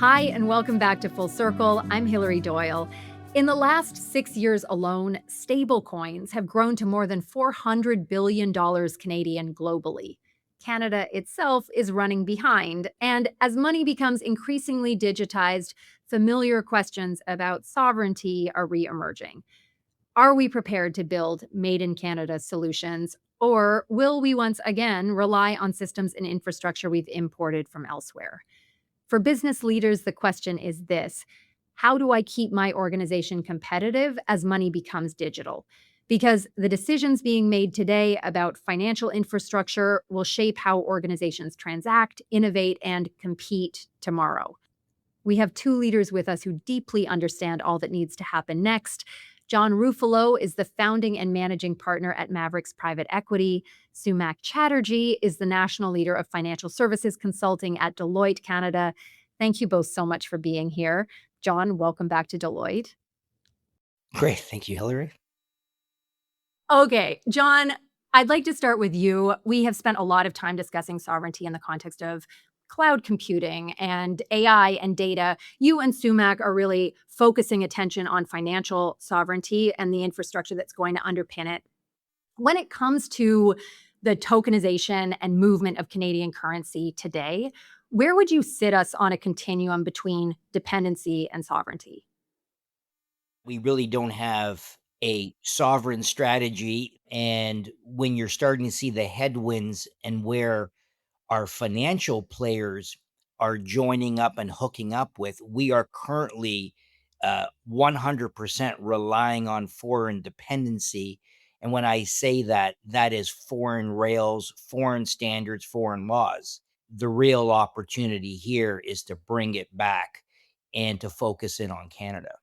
Hi, and welcome back to Full Circle. I'm Hilary Doyle. In the last 6 years alone, stablecoins have grown to more than $400 billion Canadian globally. Canada itself is running behind. And as money becomes increasingly digitized, familiar questions about sovereignty are reemerging. Are we prepared to build made in Canada solutions? Or will we once again rely on systems and infrastructure we've imported from elsewhere? For business leaders, the question is this: how do I keep my organization competitive as money becomes digital? Because the decisions being made today about financial infrastructure will shape how organizations transact, innovate, and compete tomorrow. We have two leaders with us who deeply understand all that needs to happen next. John Ruffolo is the founding and managing partner at Maverix Private Equity. Soumak Chatterjee is the national leader of financial services consulting at Deloitte Canada. Thank you both so much for being here. John, welcome back to Deloitte. Great. Thank you, Hilary. Okay, John, I'd like to start with you. We have spent a lot of time discussing sovereignty in the context of cloud computing and AI and data. You and Sumac are really focusing attention on financial sovereignty and the infrastructure that's going to underpin it. When it comes to the tokenization and movement of Canadian currency today, where would you sit us on a continuum between dependency and sovereignty? We really don't have a sovereign strategy. And when you're starting to see the headwinds and where our financial players are joining up and hooking up with, we are currently 100% relying on foreign dependency. And when I say that, that is foreign rails, foreign standards, foreign laws. The real opportunity here is to bring it back and to focus in on Canada.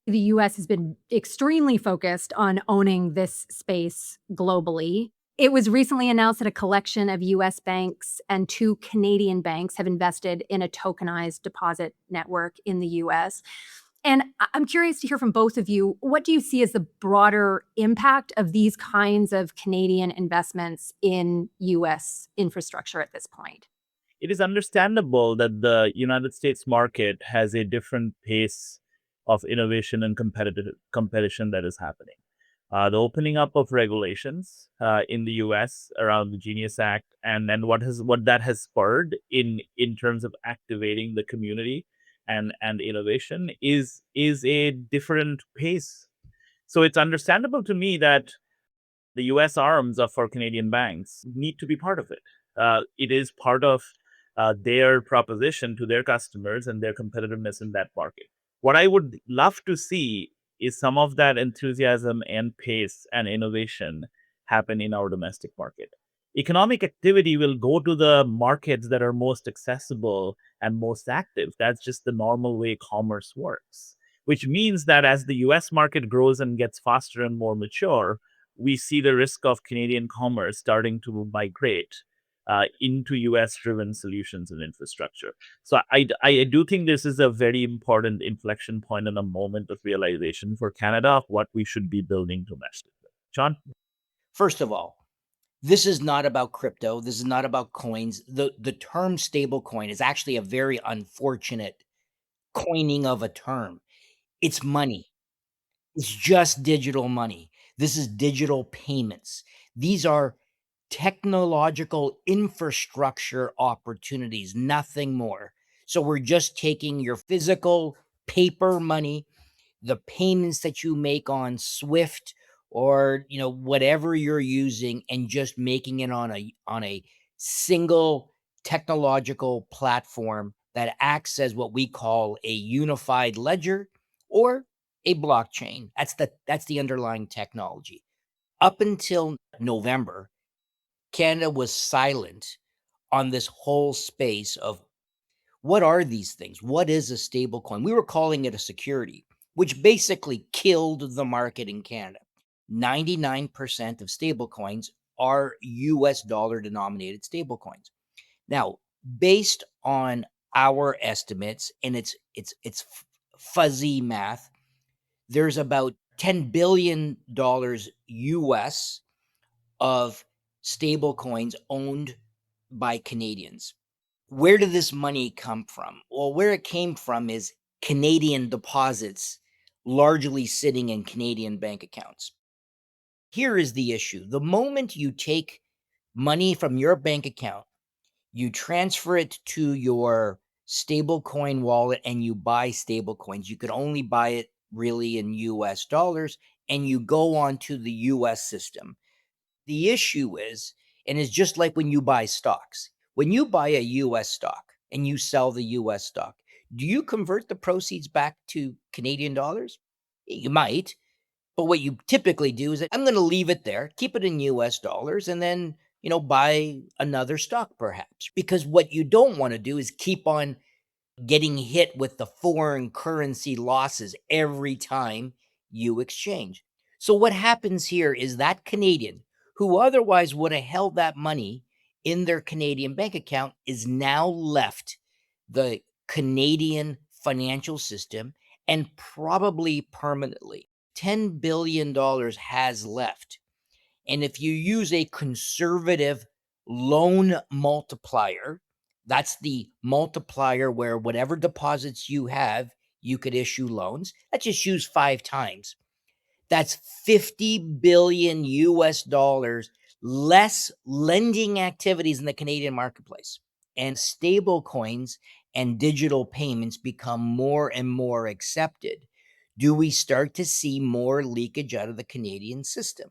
The US has been extremely focused on owning this space globally. It was recently announced that a collection of US banks and two Canadian banks have invested in a tokenized deposit network in the US. And I'm curious to hear from both of you. What do you see as the broader impact of these kinds of Canadian investments in US infrastructure at this point? It is understandable that the United States market has a different pace of innovation and competitive competition that is happening. The opening up of regulations in the U.S. around the Genius Act, and what that has spurred in terms of activating the community and innovation is a different pace. So it's understandable to me that the U.S. arms of for Canadian banks need to be part of it. It is part of their proposition to their customers and their competitiveness in that market. What I would love to see is some of that enthusiasm and pace and innovation happen in our domestic market. Economic activity will go to the markets that are most accessible and most active. That's just the normal way commerce works, which means that as the US market grows and gets faster and more mature, we see the risk of Canadian commerce starting to migrate into US driven solutions and infrastructure. So I do think this is a very important inflection point and a moment of realization for Canada of what we should be building domestically. John? First of all, this is not about crypto. This is not about coins. The term stable coin is actually a very unfortunate coining of a term. It's money. It's just digital money. This is digital payments. These are technological infrastructure opportunities, nothing more. So we're just taking your physical paper money, the payments that you make on Swift or whatever you're using, and just making it on a single technological platform that acts as what we call a unified ledger or a blockchain. That's the underlying technology. Up until November, Canada was silent on this whole space of what are these things? What is a stable coin? We were calling it a security, which basically killed the market in Canada. 99% of stable coins are US dollar denominated stable coins. Now, based on our estimates, and it's fuzzy math, there's about $10 billion US of stable coins owned by Canadians. Where did this money come from? Well, where it came from is Canadian deposits largely sitting in Canadian bank accounts. Here is the issue. The moment you take money from your bank account, you transfer it to your stablecoin wallet and you buy stablecoins. You could only buy it really in US dollars, and you go on to the US system. The issue is, and it's just like when you buy stocks. When you buy a US stock and you sell the US stock, do you convert the proceeds back to Canadian dollars? You might, but what you typically do is that I'm going to leave it there, keep it in US dollars, and then, buy another stock perhaps. Because what you don't want to do is keep on getting hit with the foreign currency losses every time you exchange. So what happens here is that Canadian who otherwise would have held that money in their Canadian bank account is now left the Canadian financial system, and probably permanently. $10 billion has left. And if you use a conservative loan multiplier, that's the multiplier where whatever deposits you have, you could issue loans. Let's just use 5 times. That's 50 billion US dollars less lending activities in the Canadian marketplace. And stable coins and digital payments become more and more accepted. Do we start to see more leakage out of the Canadian system?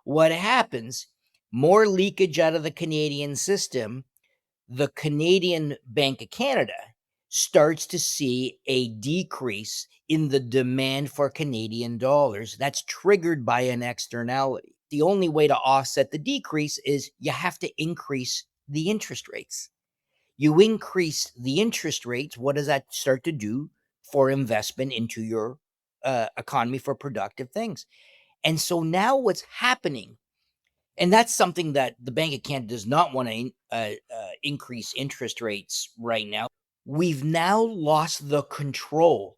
What happens? More leakage out of the Canadian system. The Canadian Bank of Canada starts to see a decrease in the demand for Canadian dollars that's triggered by an externality. The only way to offset the decrease is you have to increase the interest rates. You increase the interest rates, what does that start to do for investment into your economy for productive things? And so now what's happening, and that's something that the Bank of Canada does not want to increase interest rates right now. We've now lost the control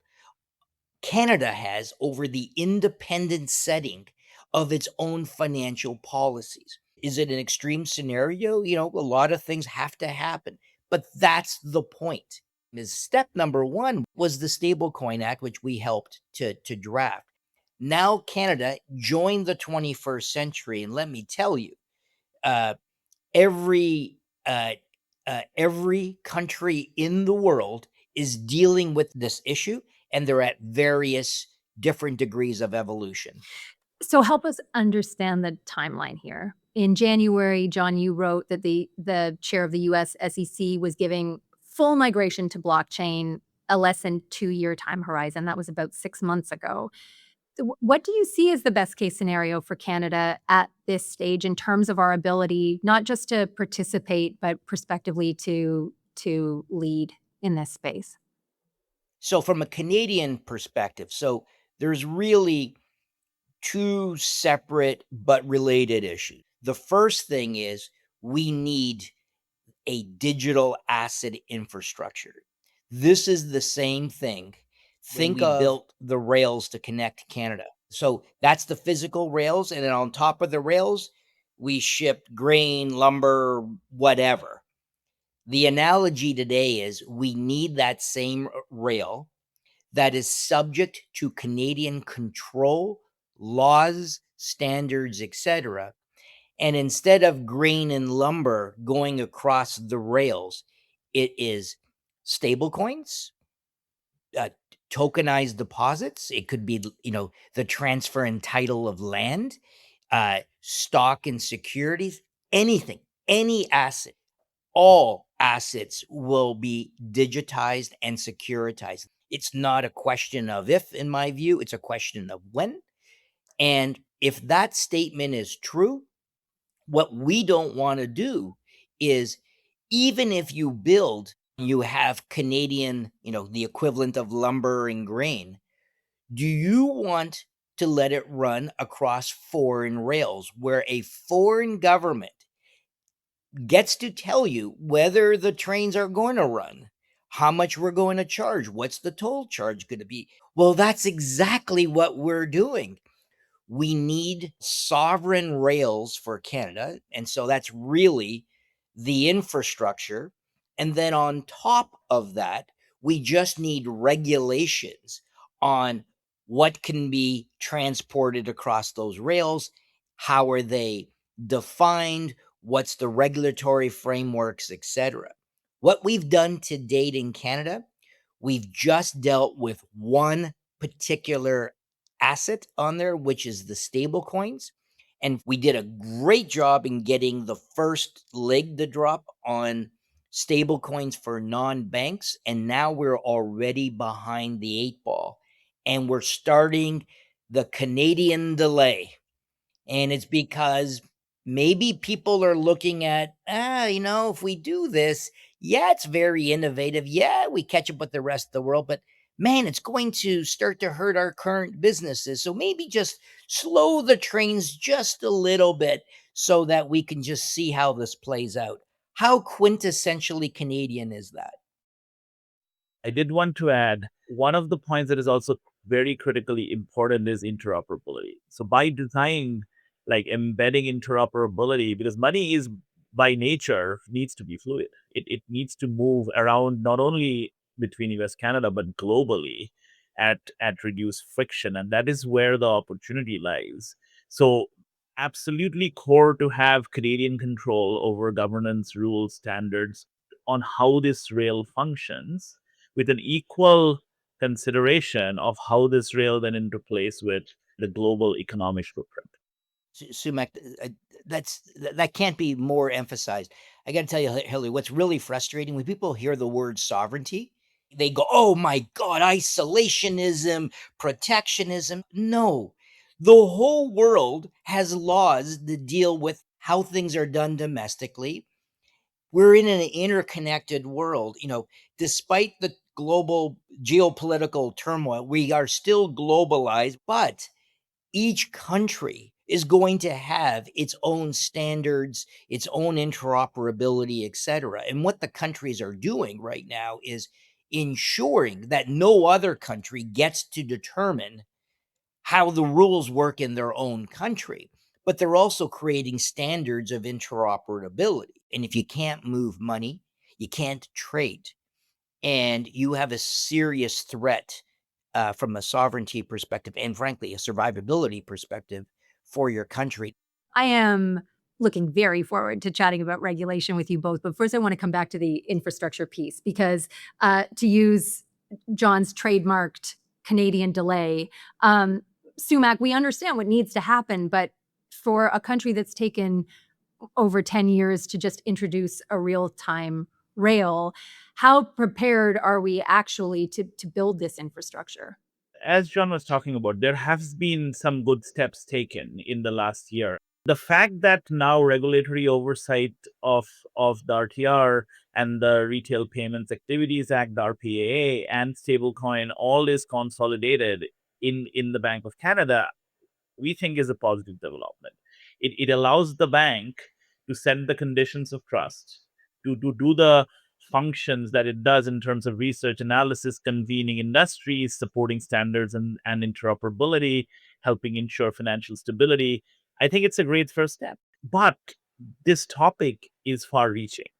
Canada has over the independent setting of its own financial policies. Is it an extreme scenario? A lot of things have to happen, but that's the point. Is step number one was the Stablecoin Act, which we helped to draft. Now Canada joined the 21st century, and let me tell you, uh, every uh, every country in the world is dealing with this issue, and they're at various different degrees of evolution. So help us understand the timeline here. In January, John, you wrote that the chair of the US SEC was giving full migration to blockchain a less than 2-year time horizon. That was about 6 months ago. What do you see as the best case scenario for Canada at this stage in terms of our ability not just to participate, but prospectively to lead in this space? So, from a Canadian perspective, there's really two separate but related issues. The first thing is we need a digital asset infrastructure. This is the same thing. Think of built the rails to connect Canada. So that's the physical rails. And then on top of the rails, we shipped grain, lumber, whatever. The analogy today is we need that same rail that is subject to Canadian control, laws, standards, etc. And instead of grain and lumber going across the rails, it is stablecoins, uh, tokenized deposits. It could be, the transfer and title of land, stock and securities, anything, any asset. All assets will be digitized and securitized. It's not a question of if, in my view, it's a question of when. And if that statement is true, what we don't want to do is, even if you have Canadian, the equivalent of lumber and grain, do you want to let it run across foreign rails where a foreign government gets to tell you whether the trains are going to run, how much we're going to charge, what's the toll charge going to be? Well, that's exactly what we're doing. We need sovereign rails for Canada. And so that's really the infrastructure. And then on top of that, we just need regulations on what can be transported across those rails, how are they defined, what's the regulatory frameworks, etc. What we've done to date in Canada, we've just dealt with one particular asset on there, which is the stable coins. And we did a great job in getting the first leg to drop on stable coins for non-banks. And now we're already behind the eight ball. And we're starting the Canadian delay. And it's because maybe people are looking at, if we do this, yeah, it's very innovative. Yeah, we catch up with the rest of the world, but man, it's going to start to hurt our current businesses. So maybe just slow the trains just a little bit so that we can just see how this plays out. How quintessentially Canadian is that? I did want to add one of the points that is also very critically important is interoperability. So by design, like embedding interoperability, because money is by nature needs to be fluid. It needs to move around not only between US Canada but globally at reduced friction. And that is where the opportunity lies. So absolutely core to have Canadian control over governance, rules, standards on how this rail functions with an equal consideration of how this rail then interplays with the global economic footprint. Sumac, that can't be more emphasized. I got to tell you, Hilary, what's really frustrating when people hear the word sovereignty, they go, "Oh my God, isolationism, protectionism." No, the whole world has laws that deal with how things are done domestically. We're in an interconnected world. Despite the global geopolitical turmoil, we are still globalized, but each country is going to have its own standards, its own interoperability, etc. And what the countries are doing right now is ensuring that no other country gets to determine how the rules work in their own country. But they're also creating standards of interoperability. And if you can't move money, you can't trade, and you have a serious threat from a sovereignty perspective and, frankly, a survivability perspective for your country. I am looking very forward to chatting about regulation with you both. But first, I want to come back to the infrastructure piece because, to use John's trademarked Canadian delay, Sumac, we understand what needs to happen, but for a country that's taken over 10 years to just introduce a real-time rail, how prepared are we actually to build this infrastructure? As John was talking about, there has been some good steps taken in the last year. The fact that now regulatory oversight of the RTR and the Retail Payments Activities Act, the RPAA, and stablecoin all is consolidated in the Bank of Canada, we think is a positive development. It allows the bank to set the conditions of trust, to do the functions that it does in terms of research analysis, convening industries, supporting standards and interoperability, helping ensure financial stability. I think it's a great first step. But this topic is far reaching,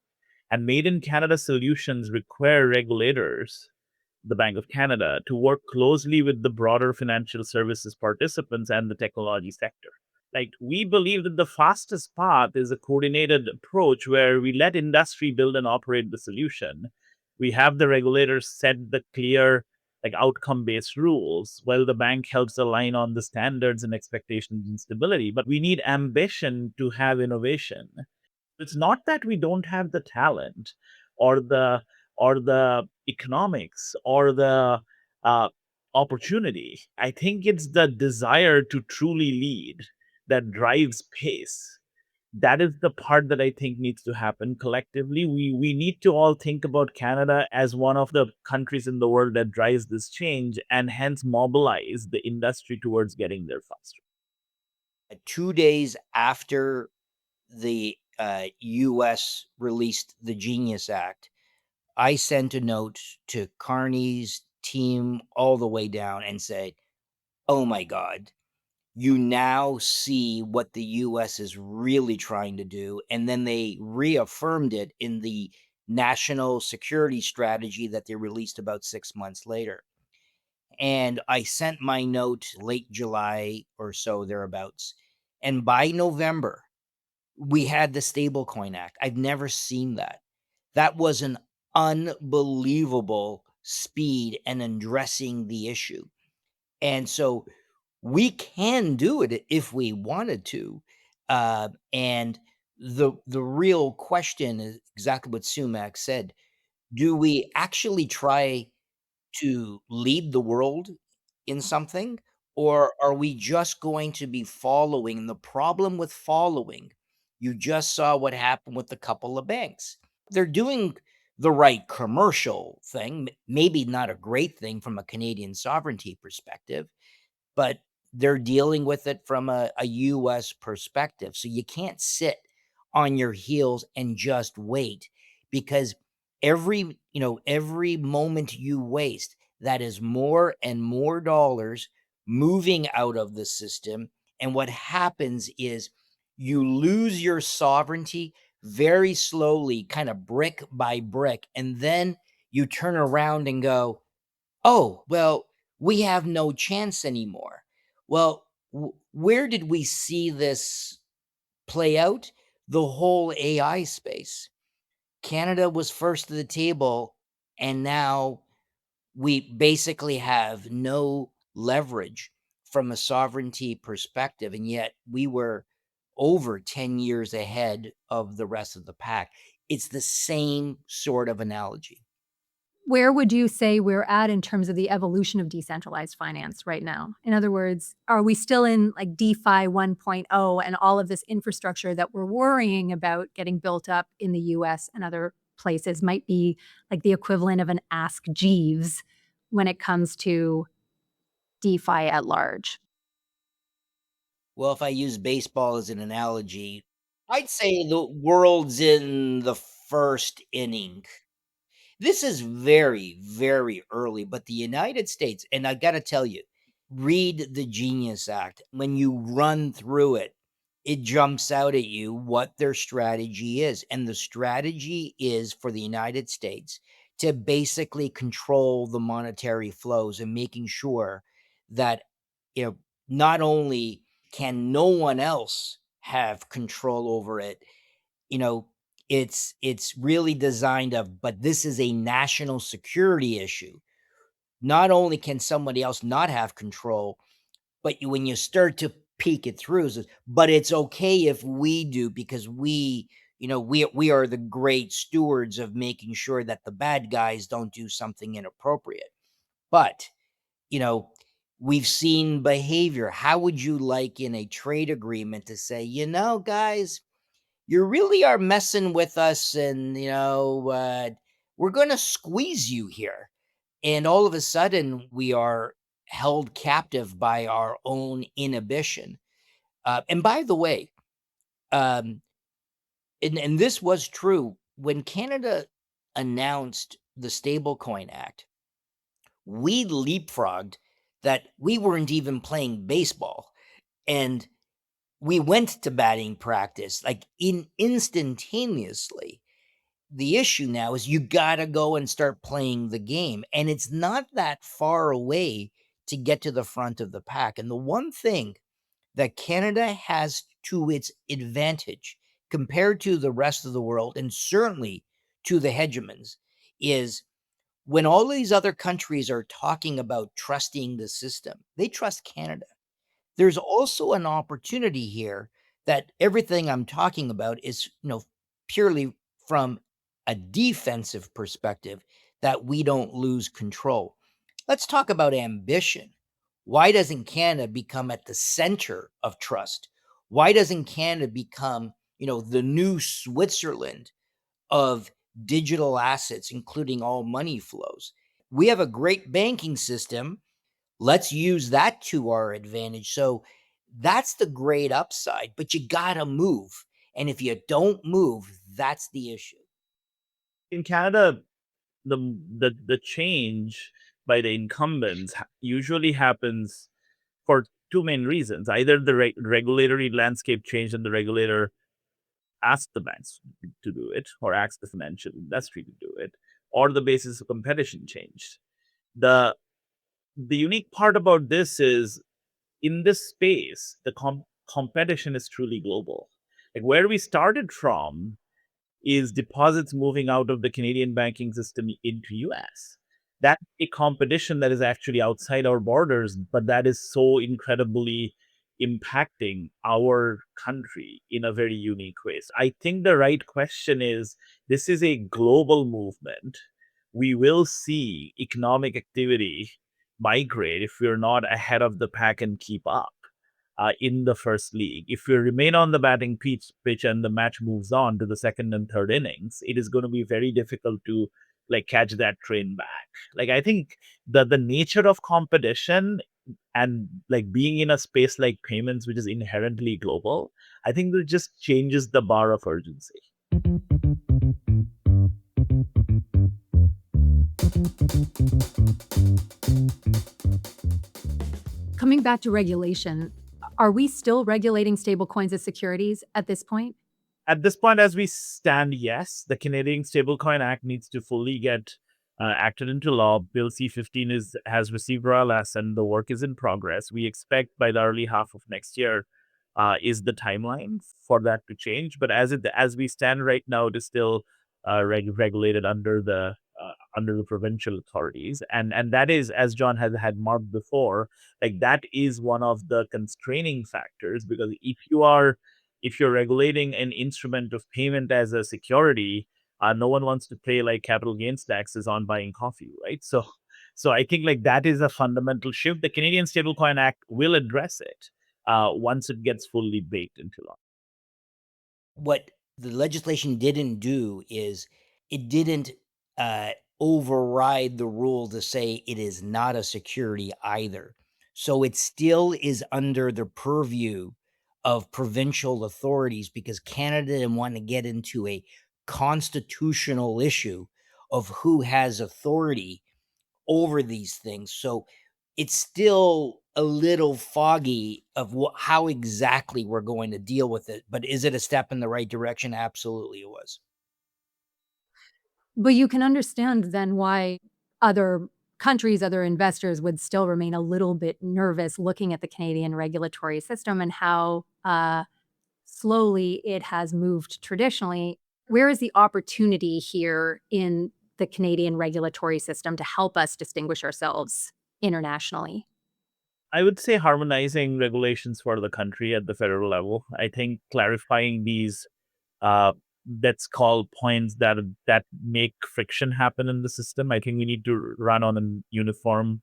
and Made in Canada solutions require regulators, the Bank of Canada, to work closely with the broader financial services participants and the technology sector. Like, we believe that the fastest path is a coordinated approach where we let industry build and operate the solution. We have the regulators set the clear, like, outcome based rules, while the bank helps align on the standards and expectations and stability. But we need ambition to have innovation. It's not that we don't have the talent or the economics or the uh, opportunity. I think it's the desire to truly lead that drives pace. That is the part that I think needs to happen collectively. We need to all think about Canada as one of the countries in the world that drives this change and hence mobilize the industry towards getting there faster. 2 days after the US released the Genius Act, I sent a note to Carney's team all the way down and said, "Oh my God, you now see what the US is really trying to do." And then they reaffirmed it in the national security strategy that they released about 6 months later. And I sent my note late July or so, thereabouts. And by November, we had the Stablecoin Act. I've never seen that. That was an unbelievable speed in addressing the issue. And so we can do it if we wanted to. And the real question is exactly what Soumak said. Do we actually try to lead the world in something, or are we just going to be following? The problem with following, you just saw what happened with a couple of banks. They're doing the right commercial thing, maybe not a great thing from a Canadian sovereignty perspective, but they're dealing with it from a US perspective. So you can't sit on your heels and just wait, because every moment you waste, that is more and more dollars moving out of the system. And what happens is you lose your sovereignty very slowly, kind of brick by brick. And then you turn around and go, oh, well, we have no chance anymore. Well, where did we see this play out? The whole AI space. Canada was first to the table, and now we basically have no leverage from a sovereignty perspective. And yet we were over 10 years ahead of the rest of the pack. It's the same sort of analogy. Where would you say we're at in terms of the evolution of decentralized finance right now? In other words, are we still in like DeFi 1.0 and all of this infrastructure that we're worrying about getting built up in the US and other places might be like the equivalent of an Ask Jeeves when it comes to DeFi at large? Well, if I use baseball as an analogy, I'd say the world's in the first inning. This is very, very early, but the United States, and I got to tell you, read the Genius Act. When you run through it, it jumps out at you what their strategy is. And the strategy is for the United States to basically control the monetary flows and making sure that, you know, not only can no one else have control over it, you know, it's really designed of, but this is a national security issue. Not only can somebody else not have control, but when you start to peek it through, but it's okay if we do, because we are the great stewards of making sure that the bad guys don't do something inappropriate. But you know, we've seen behavior. How would you like in a trade agreement to say, guys, you really are messing with us, and we're going to squeeze you here, and all of a sudden we are held captive by our own inhibition. And by the way, um, and this was true when Canada announced the Stablecoin Act. We leapfrogged that we weren't even playing baseball, and we went to batting practice like instantaneously. The issue now is you got to go and start playing the game, and it's not that far away to get to the front of the pack. And the one thing that Canada has to its advantage compared to the rest of the world, and certainly to the hegemons, is when all these other countries are talking about trusting the system, they trust Canada. There's also an opportunity here that everything I'm talking about is, purely from a defensive perspective, that we don't lose control. Let's talk about ambition. Why doesn't Canada become at the center of trust? Why doesn't Canada become, the new Switzerland of digital assets, including all money flows? We have a great banking system. Let's use that to our advantage. So that's the great upside, but you got to move. And if you don't move, that's the issue. In Canada, the change by the incumbents usually happens for two main reasons. Either the regulatory landscape changed and the regulator ask the banks to do it or ask the financial industry to do it, or the basis of competition changed. The unique part about this is in this space, the competition is truly global. Like where we started from is deposits moving out of the Canadian banking system into US. That's a competition that is actually outside our borders, but that is so incredibly impacting our country in a very unique way. So I think the right question is this is a global movement. We will see economic activity migrate if we're not ahead of the pack and keep up in the first league. If we remain on the batting pitch and the match moves on to the second and third innings, it is going to be very difficult to like catch that train back. Like I think the nature of competition and like being in a space like payments, which is inherently global, I think that just changes the bar of urgency. Coming back to regulation, are we still regulating stablecoins as securities at this point? At this point, as we stand, yes, the Canadian Stablecoin Act needs to fully get acted into law. Bill C-15 has received royal assent. The work is in progress. We expect by the early half of next year is the timeline for that to change. But as we stand right now, it is still regulated under the provincial authorities, and that is, as John has had marked before, like that is one of the constraining factors, because if you're regulating an instrument of payment as a security, no one wants to pay like capital gains taxes on buying coffee, right? So I think like that is a fundamental shift. The Canadian Stablecoin Act will address it once it gets fully baked into law. What the legislation didn't do is it didn't uh, override the rule to say it is not a security either. So it still is under the purview of provincial authorities, because Canada didn't want to get into a constitutional issue of who has authority over these things. So it's still a little foggy of how exactly we're going to deal with it. But is it a step in the right direction? Absolutely, it was. But you can understand then why other countries, other investors would still remain a little bit nervous looking at the Canadian regulatory system and how slowly it has moved traditionally. Where is the opportunity here in the Canadian regulatory system to help us distinguish ourselves internationally? I would say harmonizing regulations for the country at the federal level. I think clarifying these uh, let's call points that make friction happen in the system. I think we need to run on a uniform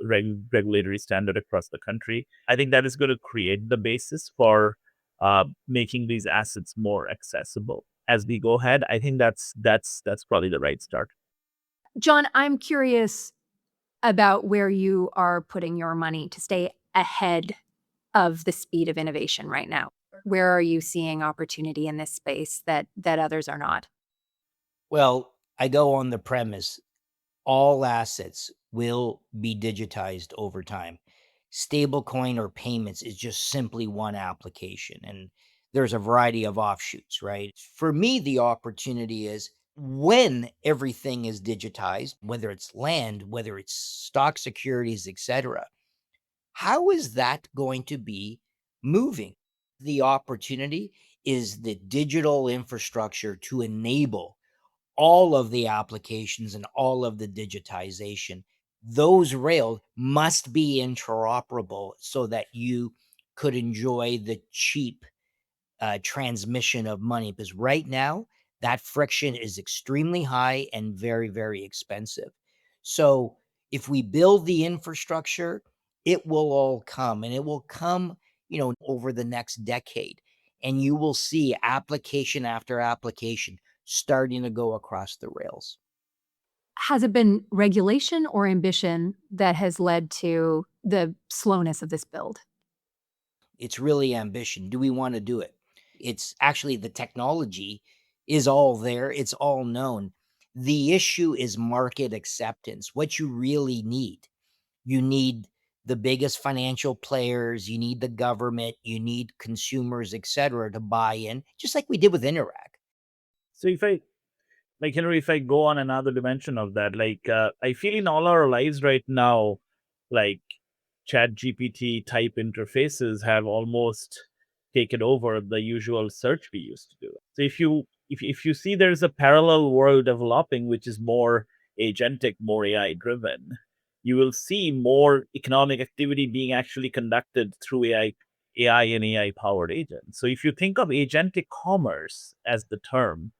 regulatory standard across the country. I think that is going to create the basis for making these assets more accessible as we go ahead. I think that's probably the right start. John, I'm curious about where you are putting your money to stay ahead of the speed of innovation right now. Where are you seeing opportunity in this space that others are not? Well, I go on the premise all assets will be digitized over time. Stablecoin or payments is just simply one application, and there's a variety of offshoots, right? For me, the opportunity is when everything is digitized, whether it's land, whether it's stock securities, etc. How is that going to be moving? The opportunity is the digital infrastructure to enable all of the applications and all of the digitization. Those rails must be interoperable so that you could enjoy the cheap transmission of money, because right now that friction is extremely high and very, very expensive. So if we build the infrastructure, it will all come, and it will come, over the next decade. And you will see application after application starting to go across the rails. Has it been regulation or ambition that has led to the slowness of this build? It's really ambition. Do we want to do it? It's actually the technology is all there, it's all known. The issue is market acceptance. What you really need, you need the biggest financial players, you need the government, you need consumers, etc., to buy in, just like we did with Interac. So if I like Henry, if I go on another dimension of that, I feel in all our lives right now, like chat GPT type interfaces have almost taken over the usual search we used to do. So if you see there's a parallel world developing which is more agentic, more AI driven, you will see more economic activity being actually conducted through AI and AI powered agents. So if you think of agentic commerce as the term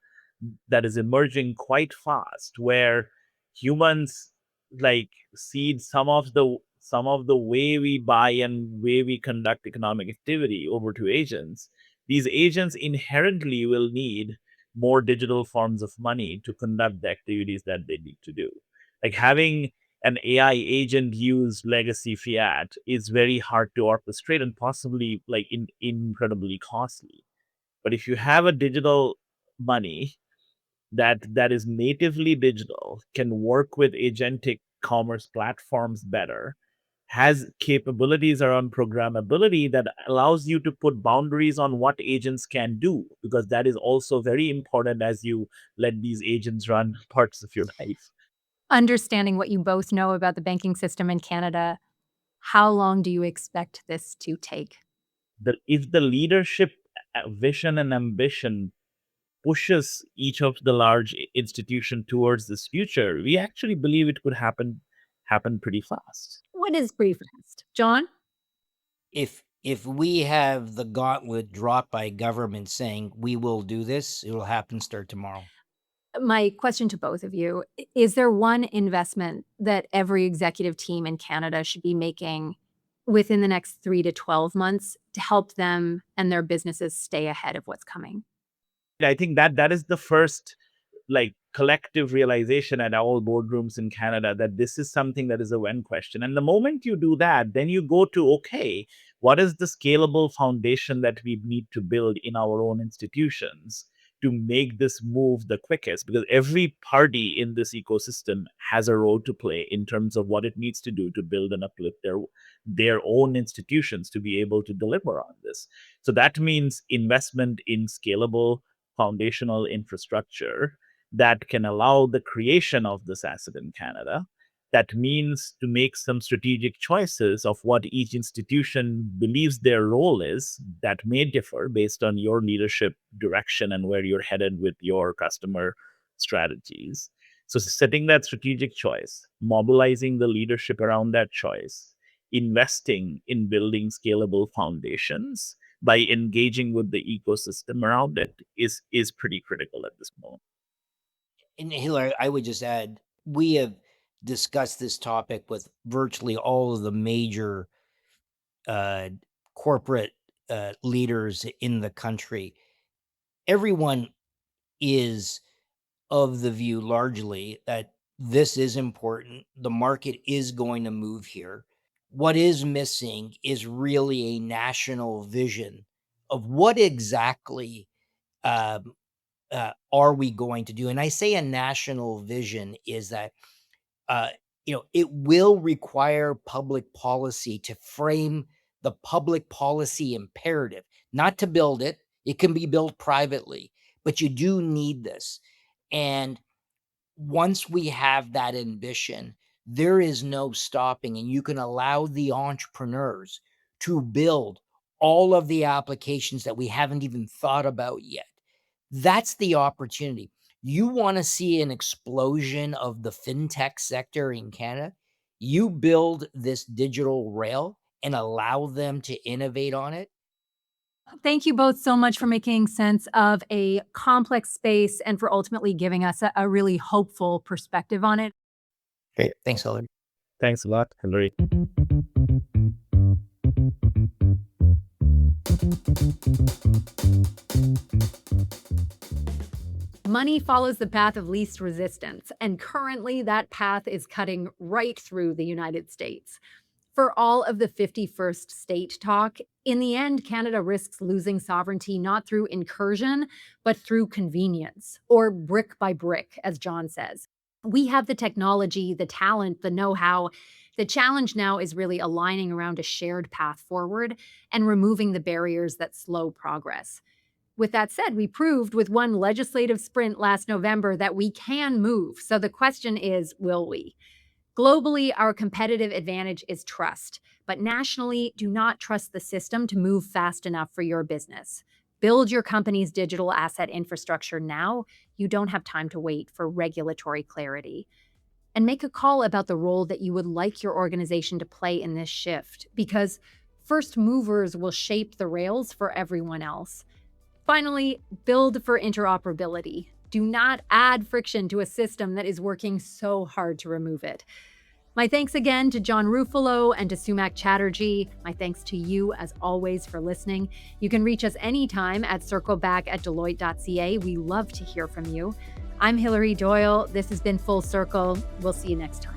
that is emerging quite fast, where humans like cede some of the way we buy and way we conduct economic activity over to agents. These agents inherently will need more digital forms of money to conduct the activities that they need to do. Like having an AI agent use legacy fiat is very hard to orchestrate and possibly incredibly costly. But if you have a digital money that is natively digital, can work with agentic commerce platforms better, has capabilities around programmability that allows you to put boundaries on what agents can do, because that is also very important as you let these agents run parts of your life. Understanding what you both know about the banking system in Canada, how long do you expect this to take? If the leadership vision and ambition pushes each of the large institution towards this future, we actually believe it could happen pretty fast. What is pretty fast? John? If we have the gauntlet dropped by government saying we will do this, it will happen, start tomorrow. My question to both of you, is there one investment that every executive team in Canada should be making within the next 3 to 12 months to help them and their businesses stay ahead of what's coming? I think that is the first collective realization at all boardrooms in Canada that this is something that is a when question. And the moment you do that, then you go to, okay, what is the scalable foundation that we need to build in our own institutions to make this move the quickest? Because every party in this ecosystem has a role to play in terms of what it needs to do to build and uplift their own institutions to be able to deliver on this. So that means investment in scalable foundational infrastructure that can allow the creation of this asset in Canada. That means to make some strategic choices of what each institution believes their role is, that may differ based on your leadership direction and where you're headed with your customer strategies. So, setting that strategic choice, mobilizing the leadership around that choice, investing in building scalable foundations by engaging with the ecosystem around it is pretty critical at this moment. And Hilary, I would just add, we have discussed this topic with virtually all of the major uh, corporate leaders in the country. Everyone is of the view largely that this is important. The market is going to move here. What is missing is really a national vision of what exactly um, are we going to do. And I say a national vision is that uh, it will require public policy to frame the public policy imperative, not to build it. It can be built privately, but you do need this. And once we have that ambition, there is no stopping, and you can allow the entrepreneurs to build all of the applications that we haven't even thought about yet. That's the opportunity. You want to see an explosion of the fintech sector in Canada? You build this digital rail and allow them to innovate on it. Thank you both so much for making sense of a complex space and for ultimately giving us a really hopeful perspective on it. Great. Thanks, Hilary. Thanks a lot, Hilary. Money follows the path of least resistance, and currently that path is cutting right through the United States. For all of the 51st state talk, in the end, Canada risks losing sovereignty not through incursion, but through convenience, or brick by brick, as John says. We have the technology, the talent, the know-how. The challenge now is really aligning around a shared path forward and removing the barriers that slow progress. With that said, we proved with one legislative sprint last November that we can move. So the question is, will we? Globally, our competitive advantage is trust, but nationally, do not trust the system to move fast enough for your business. Build your company's digital asset infrastructure now. You don't have time to wait for regulatory clarity. And make a call about the role that you would like your organization to play in this shift, because first movers will shape the rails for everyone else. Finally, build for interoperability. Do not add friction to a system that is working so hard to remove it. My thanks again to John Ruffolo and to Soumak Chatterjee. My thanks to you, as always, for listening. You can reach us anytime at circleback@deloitte.ca. We love to hear from you. I'm Hilary Doyle. This has been Full Circle. We'll see you next time.